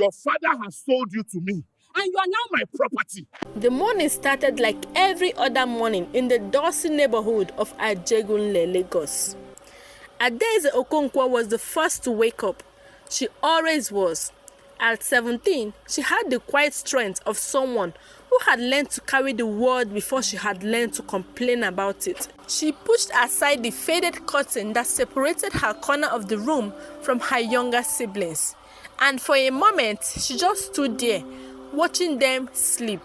Your father has sold you to me, and you are now my property. The morning started like every other morning in the Dawson neighborhood of Ajegunle, Lagos. Adaeze Okonkwo was the first to wake up. She always was. At 17, she had the quiet strength of someone who had learned to carry the world before she had learned to complain about it. She pushed aside the faded curtain that separated her corner of the room from her younger siblings. And for a moment, she just stood there, watching them sleep.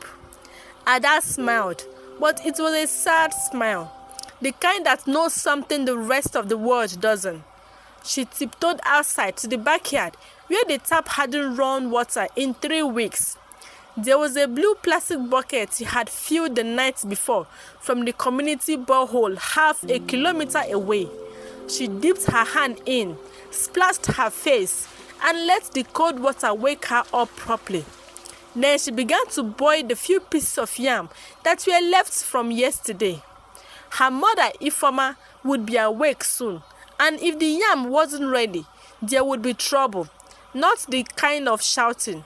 Ada smiled, but it was a sad smile, the kind that knows something the rest of the world doesn't. She tiptoed outside to the backyard where the tap hadn't run water in 3 weeks. There was a blue plastic bucket she had filled the night before from the community borehole half a kilometer away. She dipped her hand in, splashed her face, and let the cold water wake her up properly. Then she began to boil the few pieces of yam that were left from yesterday. Her mother, Ifeoma, would be awake soon, and if the yam wasn't ready, there would be trouble. Not the kind of shouting,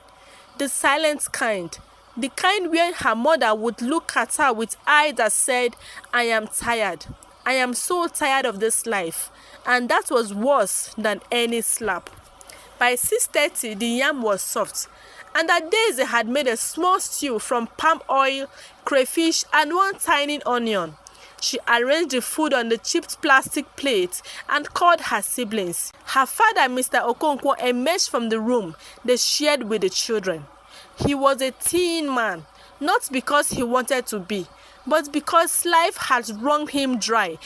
the silent kind, the kind where her mother would look at her with eyes that said, "I am tired. I am so tired of this life." And that was worse than any slap. By 6:30, the yam was soft, and Adaeze had made a small stew from palm oil, crayfish, and one tiny onion. She arranged the food on the chipped plastic plate and called her siblings. Her father, Mr. Okonkwo, emerged from the room they shared with the children. He was a teen man, not because he wanted to be, but because life had wrung him dry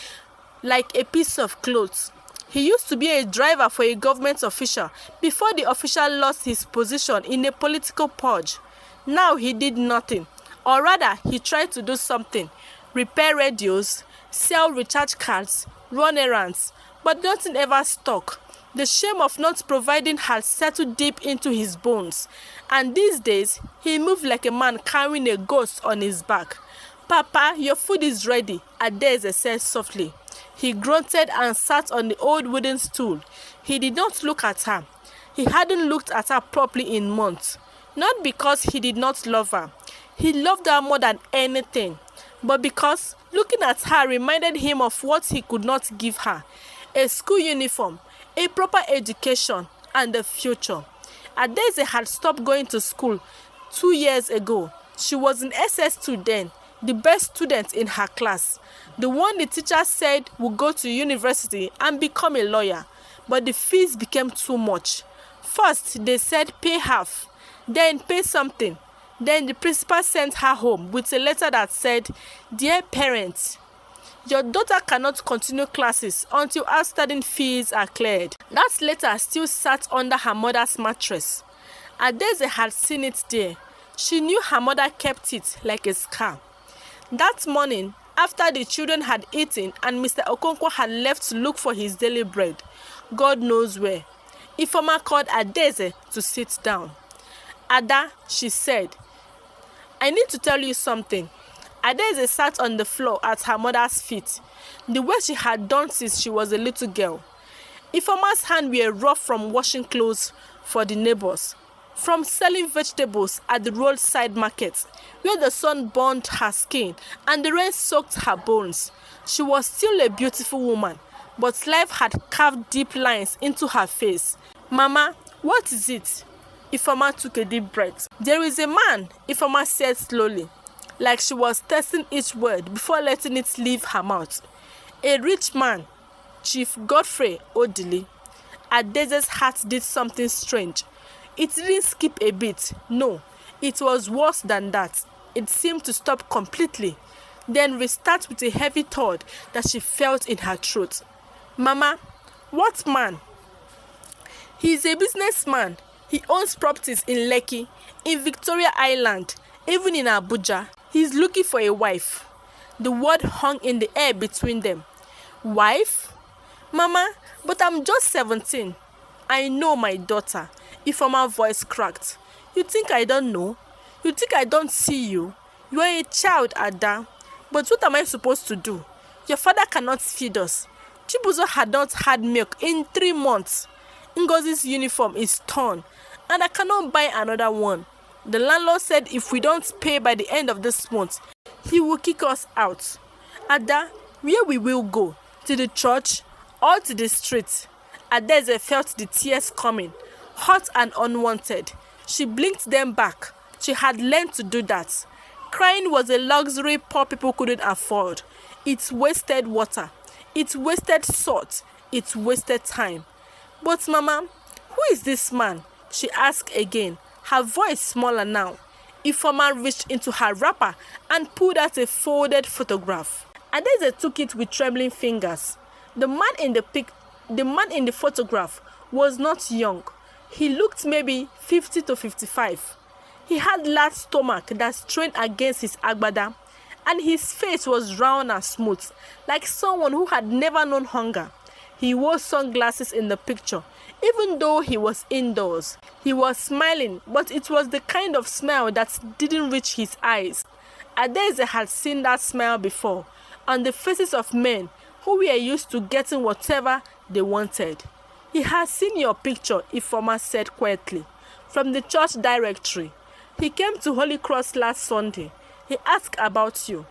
like a piece of cloth. He used to be a driver for a government official before the official lost his position in a political purge. Now he did nothing, or rather he tried to do something. Repair radios, sell recharge cards, run errands, but nothing ever stuck. The shame of not providing had settled deep into his bones, and these days he moved like a man carrying a ghost on his back. "Papa, your food is ready," Adaeze said softly. He grunted and sat on the old wooden stool. He did not look at her. He hadn't looked at her properly in months. Not because he did not love her. He loved her more than anything. But because looking at her reminded him of what he could not give her: a school uniform, a proper education, and a future. Adaeze had stopped going to school 2 years ago. She was in SS2 then, the best student in her class, the one the teacher said would go to university and become a lawyer. But the fees became too much. First, they said pay half, then pay something. Then the principal sent her home with a letter that said, "Dear parents, your daughter cannot continue classes until outstanding fees are cleared." That letter still sat under her mother's mattress. Adaeze had seen it there. She knew her mother kept it like a scar. That morning, after the children had eaten and Mr. Okonkwo had left to look for his daily bread, God knows where, Ifeoma called Adaeze to sit down. "Ada," she said, "I need to tell you something." Adaeze sat on the floor at her mother's feet, the way she had done since she was a little girl. Ifeoma's hands were rough from washing clothes for the neighbors, from selling vegetables at the roadside market, where the sun burned her skin and the rain soaked her bones. She was still a beautiful woman, but life had carved deep lines into her face. "Mama, what is it?" Ifeoma took a deep breath. "There is a man," Ifeoma said slowly, like she was testing each word before letting it leave her mouth. "A rich man, Chief Godfrey Odili." Adaeze's heart did something strange. It didn't skip a beat. No, it was worse than that. It seemed to stop completely, then restart with a heavy thud that she felt in her throat. "Mama, what man?" "He is a businessman. He owns properties in Lekki, in Victoria Island, even in Abuja. He is looking for a wife." The word hung in the air between them. "Wife? Mama, but I'm just 17. "I know, my daughter," Ifeoma's voice cracked. "You think I don't know? You think I don't see you? You are a child, Ada. But what am I supposed to do? Your father cannot feed us. Chibuzo had not had milk in 3 months. Ngozi's uniform is torn, and I cannot buy another one. The landlord said if we don't pay by the end of this month, he will kick us out. Ada, where we will go? To the church or to the street? Adeze felt the tears coming, hot and unwanted. She blinked them back. She had learned to do that. Crying was a luxury poor people couldn't afford. It wasted water. It wasted salt. It wasted time. But Mama, who is this man? She asked again, her voice smaller now. Ifeoma reached into her wrapper and pulled out a folded photograph. Adeze took it with trembling fingers. The man in the photograph was not young. He looked maybe 50 to 55. He had large stomach that strained against his agbada, and his face was round and smooth, like someone who had never known hunger. He wore sunglasses in the picture, even though he was indoors. He was smiling, but it was the kind of smile that didn't reach his eyes. Adeze had seen that smile before, on the faces of men who were used to getting whatever they wanted. He has seen your picture, Ifeoma said quietly, from the church directory. He came to Holy Cross last Sunday. He asked about you.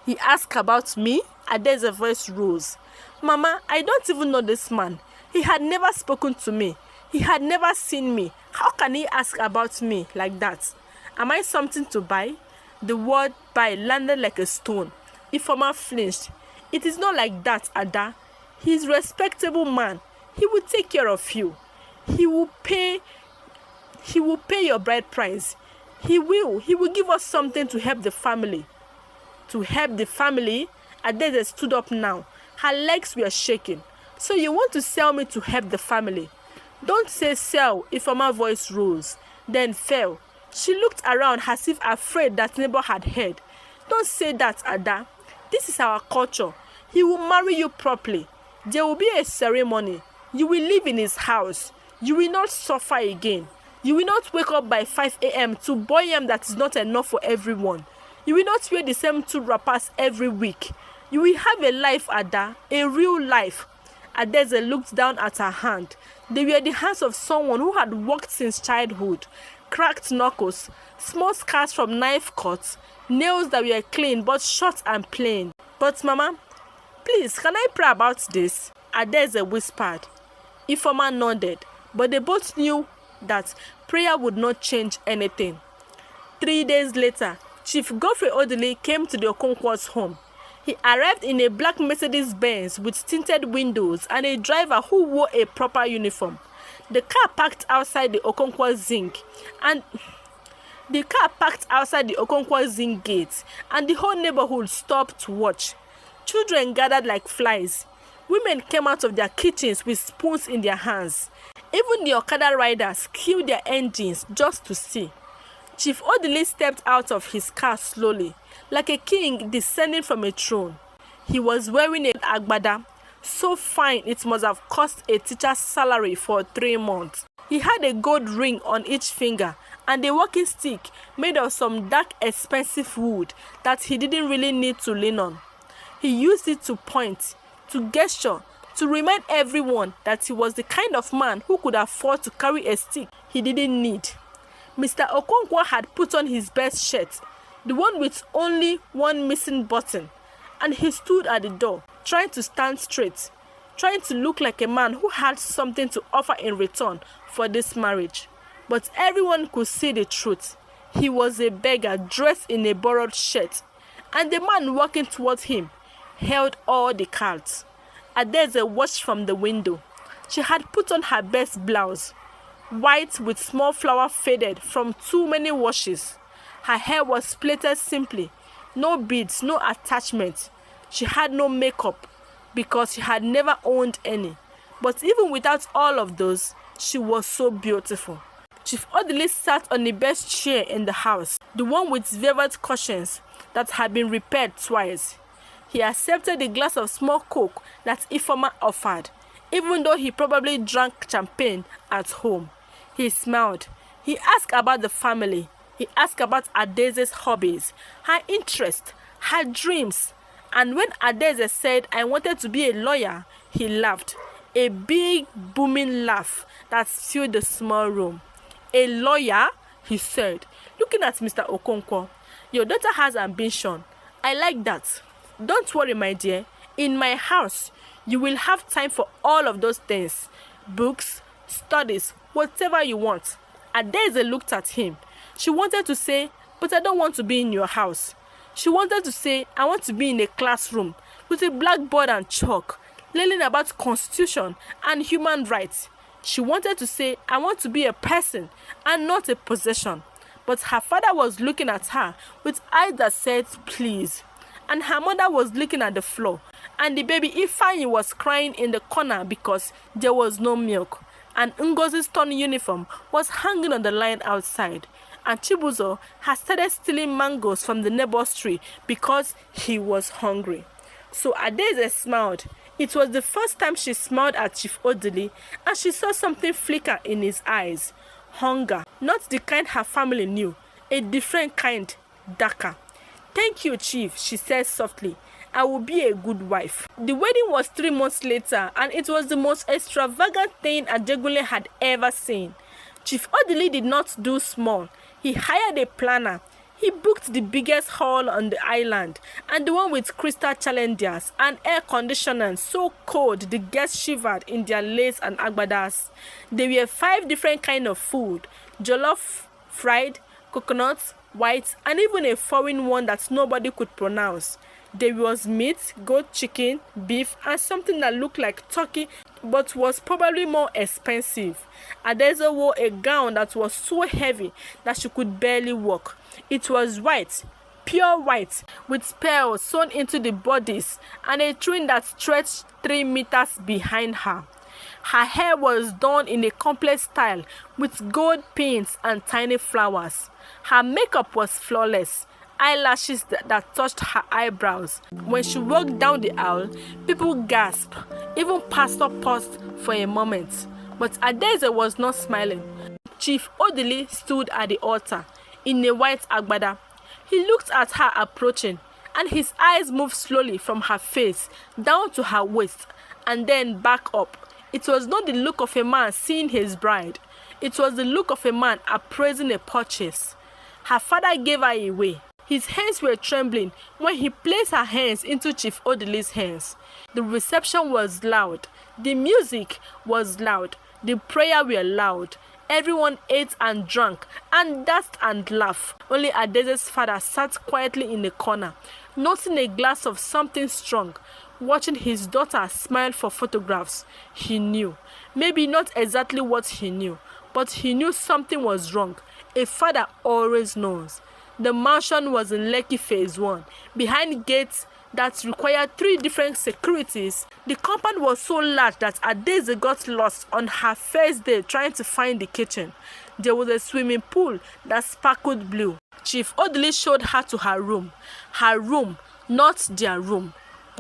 He asked about me? Adeze's voice rose. Mama, I don't even know this man. He had never spoken to me. He had never seen me. How can he ask about me like that? Am I something to buy? The word buy landed like a stone. Ifeoma flinched. It is not like that, Ada. He is a respectable man. He will take care of you. He will pay your bride price. He will give us something to help the family. To help the family? Adeze stood up now. Her legs were shaking. So you want to sell me to help the family? Don't say sell, Ifeoma's voice rose, then fell. She looked around as if afraid that neighbor had heard. Don't say that, Ada. This is our culture. He will marry you properly. There will be a ceremony. You will live in his house. You will not suffer again. You will not wake up by 5 a.m. to boil yam that is not enough for everyone. You will not wear the same 2 wrappers every week. You will have a life, Ada, a real life. Adeze looked down at her hand. They were the hands of someone who had worked since childhood. Cracked knuckles, small scars from knife cuts, nails that were clean but short and plain. But Mama, please, can I pray about this? Adeze whispered. Ifeoma nodded, but they both knew that prayer would not change anything. 3 days later, Chief Godfrey Odili came to the Okonkwo's home. He arrived in a black Mercedes-Benz with tinted windows and a driver who wore a proper uniform. The car parked outside the Okonkwo Zinc gate, and the whole neighborhood stopped to watch. Children gathered like flies. Women came out of their kitchens with spoons in their hands. Even the Okada riders killed their engines just to see. Chief Odili stepped out of his car slowly, like a king descending from a throne. He was wearing an agbada, so fine it must have cost a teacher's salary for 3 months. He had a gold ring on each finger and a walking stick made of some dark expensive wood that he didn't really need to lean on. He used it to point, to gesture, to remind everyone that he was the kind of man who could afford to carry a stick he didn't need. Mr. Okonkwo had put on his best shirt, the one with only one missing button, and he stood at the door, trying to stand straight, trying to look like a man who had something to offer in return for this marriage. But everyone could see the truth. He was a beggar dressed in a borrowed shirt, and the man walking towards him held all the cards. Adeze watched from the window. She had put on her best blouse, white with small flower faded from too many washes. Her hair was plaited simply, no beads, no attachment. She had no makeup because she had never owned any. But even without all of those, she was so beautiful. Chief Odili sat on the best chair in the house, the one with velvet cushions that had been repaired twice. He accepted the glass of small coke that Ifeoma offered, even though he probably drank champagne at home. He smiled. He asked about the family. He asked about Adeze's hobbies, her interests, her dreams. And when Adeze said, "I wanted to be a lawyer," he laughed. A big, booming laugh that filled the small room. A lawyer? He said, looking at Mr. Okonkwo. Your daughter has ambition. I like that. Don't worry, my dear. In my house, you will have time for all of those things. Books, studies, whatever you want. Adeze looked at him. She wanted to say, but I don't want to be in your house. She wanted to say, I want to be in a classroom with a blackboard and chalk, learning about constitution and human rights. She wanted to say, I want to be a person and not a possession. But her father was looking at her with eyes that said, please. And her mother was looking at the floor. And the baby Ifeanyi was crying in the corner because there was no milk. And Ngozi's torn uniform was hanging on the line outside. And Chibuzo had started stealing mangoes from the neighbor's tree because he was hungry. So Adeze smiled. It was the first time she smiled at Chief Odili, and she saw something flicker in his eyes. Hunger, not the kind her family knew, a different kind, darker. Thank you, Chief, she said softly. I will be a good wife. The wedding was 3 months later, and it was the most extravagant thing Ajegunle had ever seen. Chief Odili did not do small. He hired a planner. He booked the biggest hall on the island and the one with crystal chalenders and air conditioners so cold the guests shivered in their lace and agbadas. There were 5 different kinds of food: jollof, fried, coconut, white, and even a foreign one that nobody could pronounce. There was meat, goat, chicken, beef, and something that looked like turkey but was probably more expensive. Adeze wore a gown that was so heavy that she could barely walk. It was white, pure white, with pearls sewn into the bodice and a train that stretched 3 meters behind her. Her hair was done in a complex style with gold pins and tiny flowers. Her makeup was flawless, eyelashes that touched her eyebrows. When she walked down the aisle, people gasped. Even Pastor paused for a moment. But Adeze was not smiling. Chief Odili stood at the altar in a white agbada. He looked at her approaching, and his eyes moved slowly from her face down to her waist and then back up. It was not the look of a man seeing his bride. It was the look of a man appraising a purchase. Her father gave her away. His hands were trembling when he placed her hands into Chief Odili's hands. The reception was loud. The music was loud. The prayer were loud. Everyone ate and drank and danced and laughed. Only Adeze's father sat quietly in the corner, noting a glass of something strong, watching his daughter smile for photographs. He knew. Maybe not exactly what he knew, but he knew something was wrong. A father always knows. The mansion was in Lekki Phase 1, behind gates that required 3 different securities. The compound was so large that Adeze got lost on her first day trying to find the kitchen. There was a swimming pool that sparkled blue. Chief Odili showed her to her room. Her room, not their room,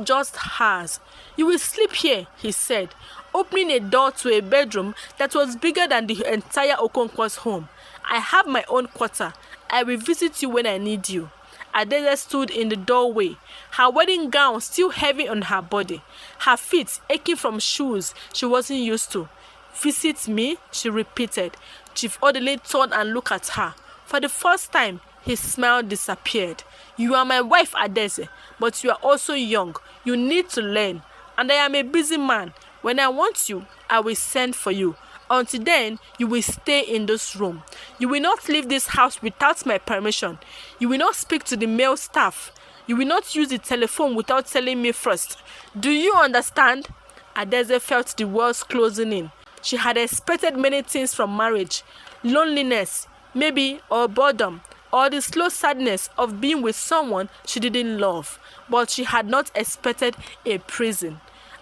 just hers. You will sleep here, he said, opening a door to a bedroom that was bigger than the entire Okonkwo's home. I have my own quarter. I will visit you when I need you. Adeze stood in the doorway, her wedding gown still heavy on her body, her feet aching from shoes she wasn't used to. Visit me, she repeated. Chief Odili turned and looked at her. For the first time, his smile disappeared. You are my wife, Adeze, but you are also young. You need to learn. And I am a busy man. When I want you, I will send for you. Until then, you will stay in this room. You will not leave this house without my permission. You will not speak to the male staff. You will not use the telephone without telling me first. Do you understand? Adeze felt the walls closing in. She had expected many things from marriage. Loneliness, maybe, or boredom, or the slow sadness of being with someone she didn't love. But she had not expected a prison.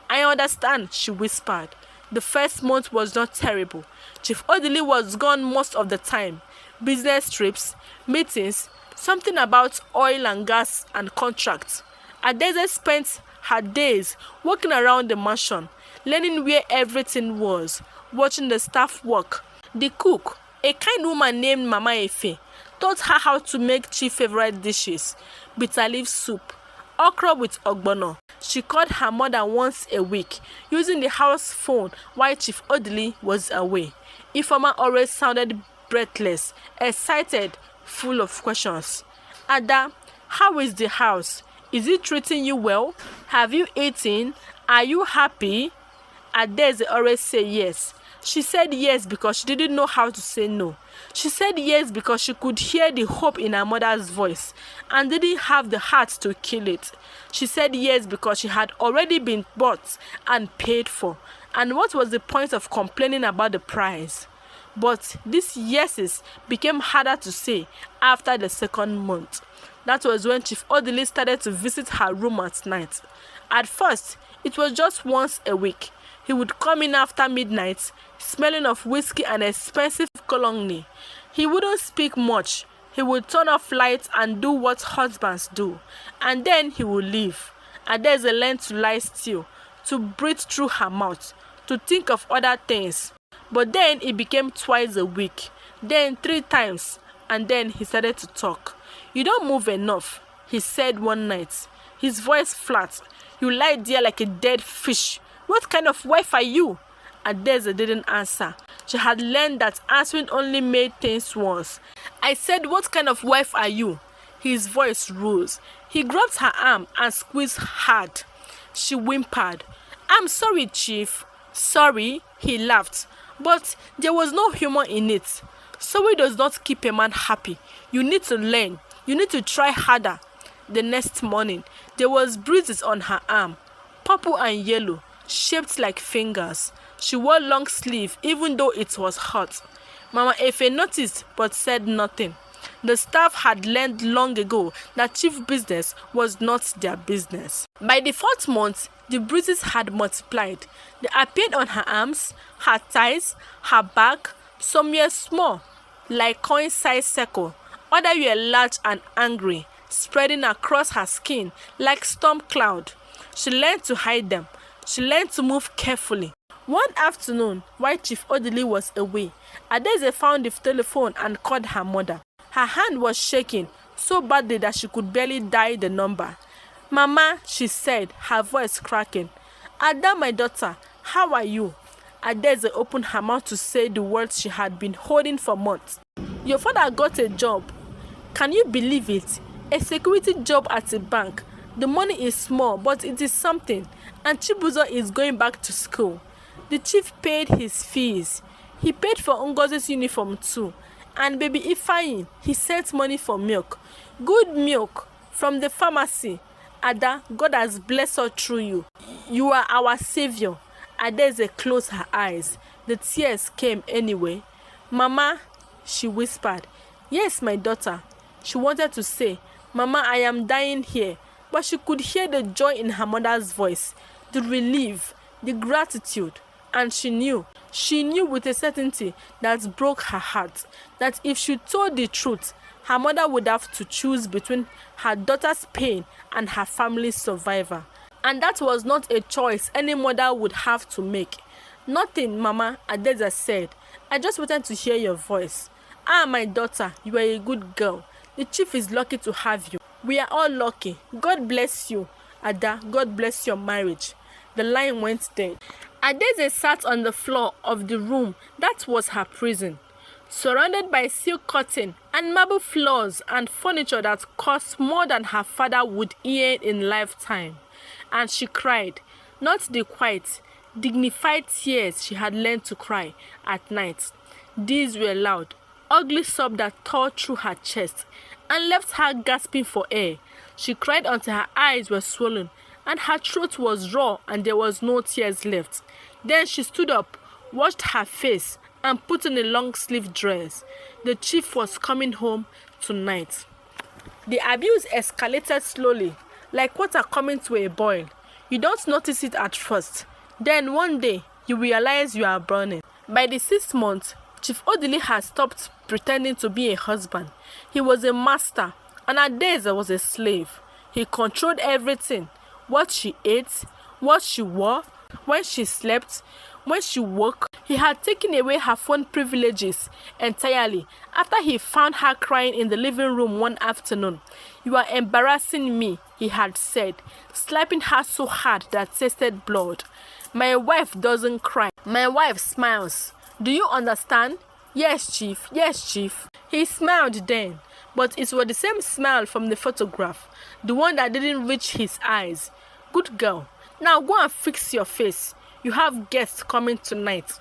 I understand, she whispered. The first month was not terrible. Chief Odili was gone most of the time. Business trips, meetings, something about oil and gas and contracts. Adeze spent her days walking around the mansion, learning where everything was, watching the staff work. The cook, a kind woman named Mama Efe, taught her how to make Chief's favorite dishes: bitter leaf soup, okra with ogbono. She called her mother once a week, using the house phone while Chief Odili was away. Ifeoma always sounded breathless, excited, full of questions. Ada, how is the house? Is it treating you well? Have you eaten? Are you happy? Adeze always say yes. She said yes because she didn't know how to say no. She said yes because she could hear the hope in her mother's voice and didn't have the heart to kill it. She said yes because she had already been bought and paid for. And what was the point of complaining about the price? But these yeses became harder to say after the second month. That was when Chief Odili started to visit her room at night. At first, it was just once a week. He would come in after midnight, smelling of whiskey and expensive cologne. He wouldn't speak much. He would turn off lights and do what husbands do. And then he would leave. Adeze learned to lie still, to breathe through her mouth, to think of other things. But then it became twice a week, then 3 times, and then he started to talk. You don't move enough, he said one night, his voice flat. You lie there like a dead fish. What kind of wife are you? Adeze didn't answer. She had learned that answering only made things worse. I said, what kind of wife are you? His voice rose. He grabbed her arm and squeezed hard. She whimpered. I'm sorry, Chief. Sorry, he laughed. But there was no humor in it. Sorry does not keep a man happy. You need to learn. You need to try harder. The next morning, there was bruises on her arm, purple and yellow, shaped like fingers. She wore long sleeve even though it was hot. Mama Efe noticed but said nothing. The staff had learned long ago that chief business was not their business. By the 4th month, the bruises had multiplied. They appeared on her arms, her thighs, her back. Some were small, like coin-sized circle. Others were large and angry, spreading across her skin like storm cloud. She learned to hide them. She learned to move carefully. One afternoon, while Chief Odili was away, Adeze found the telephone and called her mother. Her hand was shaking so badly that she could barely dial the number. Mama, she said, her voice cracking. Ada, my daughter, how are you? Adeze opened her mouth to say the words she had been holding for months. Your father got a job. Can you believe it? A security job at a bank. The money is small, but it is something. And Chibuzo is going back to school. The chief paid his fees. He paid for Ngozi's uniform too. And baby Ifeanyi, he sent money for milk. Good milk from the pharmacy. Ada, God has blessed us through you. You are our savior. Adeze closed her eyes. The tears came anyway. Mama, she whispered. Yes, my daughter. She wanted to say, Mama, I am dying here. But she could hear the joy in her mother's voice, the relief, the gratitude. And she knew with a certainty that broke her heart, that if she told the truth, her mother would have to choose between her daughter's pain and her family's survival. And that was not a choice any mother would have to make. Nothing, Mama, Adeze said. I just wanted to hear your voice. Ah, my daughter, you are a good girl. The chief is lucky to have you. We are all lucky. God bless you, Ada. God bless your marriage. The line went dead. Adeze sat on the floor of the room that was her prison, surrounded by silk curtain and marble floors and furniture that cost more than her father would earn in lifetime. And she cried, not the quiet, dignified tears she had learned to cry at night. These were loud, ugly sobs that tore through her chest and left her gasping for air. She cried until her eyes were swollen and her throat was raw and there was no tears left. Then she stood up, washed her face, and put on a long-sleeved dress. The chief was coming home tonight. The abuse escalated slowly, like water coming to a boil. You don't notice it at first. Then one day, you realize you are burning. By the 6th month, Chief Odili had stopped pretending to be a husband. He was a master, and Adeze was a slave. He controlled everything. What she ate, what she wore, when she slept, when she woke. He had taken away her phone privileges entirely after he found her crying in the living room one afternoon. You are embarrassing me, he had said, slapping her so hard that tasted blood. My wife doesn't cry. My wife smiles. Do you understand? Yes, Chief. Yes, Chief. He smiled then, but it was the same smile from the photograph, the one that didn't reach his eyes. Good girl. Now go and fix your face. You have guests coming tonight.